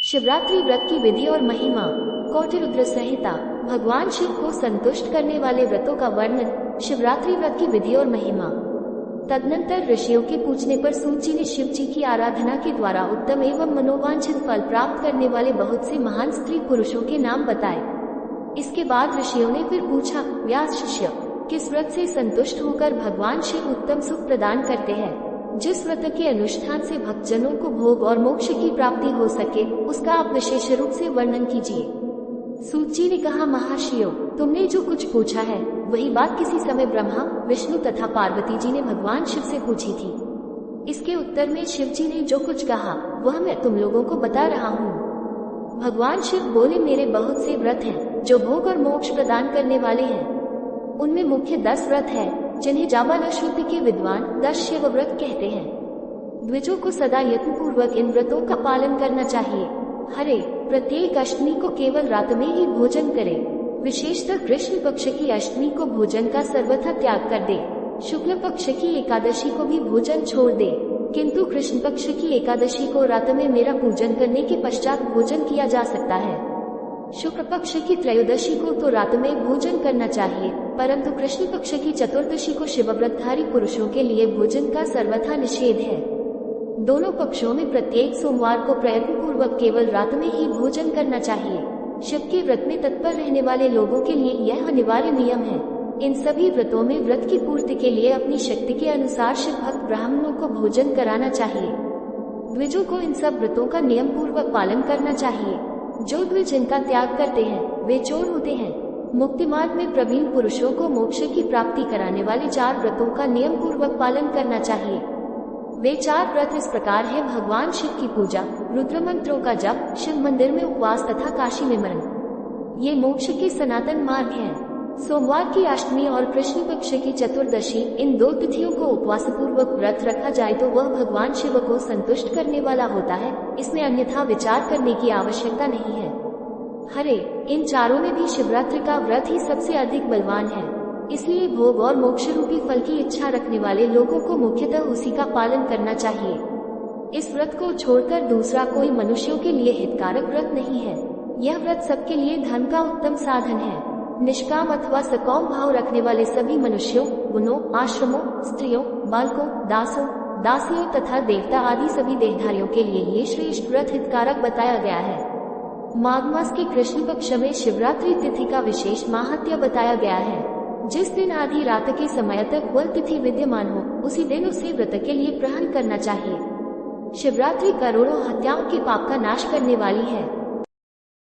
शिवरात्रि व्रत की विधि और महिमा। कौटिरुद्र संहिता। भगवान शिव को संतुष्ट करने वाले व्रतों का वर्णन। शिवरात्रि व्रत की विधि और महिमा। तदनंतर ऋषियों के पूछने पर सूत जी ने शिव जी की आराधना के द्वारा उत्तम एवं मनोवांछित फल प्राप्त करने वाले बहुत से महान स्त्री पुरुषों के नाम बताए। इसके बाद ऋषियों ने फिर पूछा, व्यास शिष्य, किस व्रत से संतुष्ट होकर भगवान शिव उत्तम सुख प्रदान करते हैं? जिस व्रत के अनुष्ठान से भक्तजनों को भोग और मोक्ष की प्राप्ति हो सके, उसका आप विशेष रूप से वर्णन कीजिए। सूत जी ने कहा, महर्षियों, तुमने जो कुछ पूछा है वही बात किसी समय ब्रह्मा, विष्णु तथा पार्वती जी ने भगवान शिव से पूछी थी। इसके उत्तर में शिव जी ने जो कुछ कहा वह मैं तुम लोगों को बता रहा हूँ। भगवान शिव बोले, मेरे बहुत से व्रत हैं जो भोग और मोक्ष प्रदान करने वाले हैं। उनमें मुख्य 10 व्रत है जिन्हें जाबाला शुद्ध के विद्वान 10 शिव व्रत कहते हैं। द्विजों को सदा यत्नपूर्वक इन व्रतों का पालन करना चाहिए। हरे, प्रत्येक अष्टमी को केवल रात में ही भोजन करे। विशेषतः कृष्ण पक्ष की अष्टमी को भोजन का सर्वथा त्याग कर दे। शुक्ल पक्ष की एकादशी को भी भोजन छोड़ दे, किंतु कृष्ण पक्ष की एकादशी को रात में मेरा पूजन करने के पश्चात भोजन किया जा सकता है। शुक्ल पक्ष की त्रयोदशी को तो रात में भोजन करना चाहिए, परंतु कृष्ण पक्ष की चतुर्दशी को शिवव्रतधारी पुरुषों के लिए भोजन का सर्वथा निषेध है। दोनों पक्षों में प्रत्येक सोमवार को प्रयत्न पूर्वक केवल रात में ही भोजन करना चाहिए। शिव के व्रत में तत्पर रहने वाले लोगों के लिए यह अनिवार्य नियम है। इन सभी व्रतों में व्रत की पूर्ति के लिए अपनी शक्ति के अनुसार शिव भक्त ब्राह्मणों को भोजन कराना चाहिए। द्विजों को इन सब व्रतों का नियम पूर्वक पालन करना चाहिए। जो द्विज इनका त्याग करते हैं वे चोर होते हैं। मुक्ति मार्ग में प्रवीण पुरुषों को मोक्ष की प्राप्ति कराने वाले 4 व्रतों का नियम पूर्वक पालन करना चाहिए। वे 4 व्रत इस प्रकार है: भगवान शिव की पूजा, रुद्र मंत्रों का जप, शिव मंदिर में उपवास तथा काशी में मरण। ये मोक्ष के सनातन मार्ग हैं। सोमवार की अष्टमी और कृष्ण पक्ष की चतुर्दशी, इन 2 तिथियों को उपवास पूर्वक व्रत रखा जाए तो वह भगवान शिव को संतुष्ट करने वाला होता है। इसमें अन्यथा विचार करने की आवश्यकता नहीं है। हरे, इन चारों में भी शिवरात्रि का व्रत ही सबसे अधिक बलवान है। इसलिए भोग और मोक्ष रूपी फल की इच्छा रखने वाले लोगों को मुख्यतः उसी का पालन करना चाहिए। इस व्रत को छोड़कर दूसरा कोई मनुष्यों के लिए हितकारक व्रत नहीं है। यह व्रत सबके लिए धर्म का उत्तम साधन है। निष्काम अथवा सकाम भाव रखने वाले सभी मनुष्यों, गुणों, आश्रमों, स्त्रियों, बालकों, दासों, दासियों तथा देवता आदि सभी देहधारियों के लिए ये श्रेष्ठ व्रत हितकारक बताया गया है। माघ मास के कृष्ण पक्ष में शिवरात्रि तिथि का विशेष माहात्म्य बताया गया है। जिस दिन आधी रात के समय तक वह तिथि विद्यमान हो, उसी दिन उसे व्रत के लिए ग्रहण करना चाहिए। शिवरात्रि करोड़ों हत्याओं के पाप का नाश करने वाली है।